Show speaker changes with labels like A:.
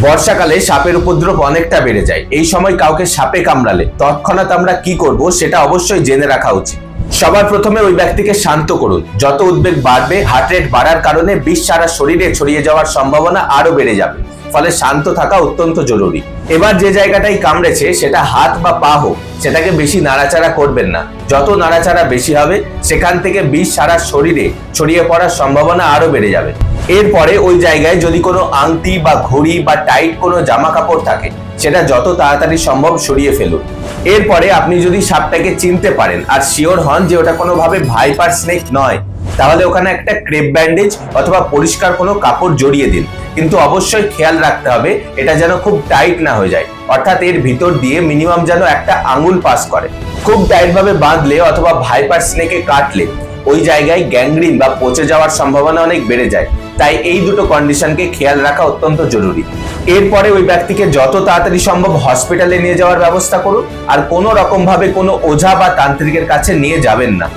A: বর্ষাকালে সাপের উপদ্রব অনেকটা বেড়ে যায়। এই সময় কাউকে সাপে কামড়ালে তৎক্ষণাৎ আমরা কি করব সেটা অবশ্যই জেনে রাখা উচিত। সবার প্রথমে ওই ব্যক্তিকে শান্ত করুন। যত উদ্বেগ বাড়বে, হার্ট রেট বাড়ার কারণে বিষ সারা শরীরে ছড়িয়ে যাওয়ার সম্ভাবনা আরো বেড়ে যাবে। ফলে শান্ত থাকা অত্যন্ত জরুরি। এবার যে জায়গাটাই কামড়েছে সেটা হাত বা পা হোক, সেটাকে বেশি নাড়াচাড়া করবেন না। যত নাড়াচাড়া বেশি হবে সেখান থেকে বিষ সারা শরীরে ছড়িয়ে পড়ার সম্ভাবনা আরো বেড়ে যাবে। এরপরে ওই জায়গায় যদি কোনো আংটি বা ঘড়ি বা টাইট কোনো জামা কাপড় থাকে সেটা যত তাড়াতাড়ি সম্ভব সরিয়ে ফেলুন। এরপরে আপনি যদি সাপটাকে চিনতে পারেন আর শিওর হন যে ওটা কোনোভাবে ভাইপার স্নেক নয়, তাহলে ওখানে একটা ক্রেপ ব্যান্ডেজ অথবা পরিষ্কার কোনো কাপড় জড়িয়ে দিন। কিন্তু অবশ্যই খেয়াল রাখতে হবে এটা যেন খুব টাইট না হয়ে যায়, অর্থাৎ এর ভিতর দিয়ে মিনিমাম যেন একটা আঙুল পাস করে। খুব টাইট ভাবে বাঁধলে অথবা ভাইপার স্নেকে কাটলে ওই জায়গায় গ্যাংগ্রিন বা পচে যাওয়ার সম্ভাবনা অনেক বেড়ে যায়। তাই এই দুটো কন্ডিশনকে খেয়াল রাখা অত্যন্ত জরুরি। এরপরে ওই ব্যক্তিকে যত তাড়াতাড়ি সম্ভব হসপিটালে নিয়ে যাওয়ার ব্যবস্থা করুন। আর কোনো রকম ভাবে কোনো ওঝা বা তান্ত্রিকের কাছে নিয়ে যাবেন না।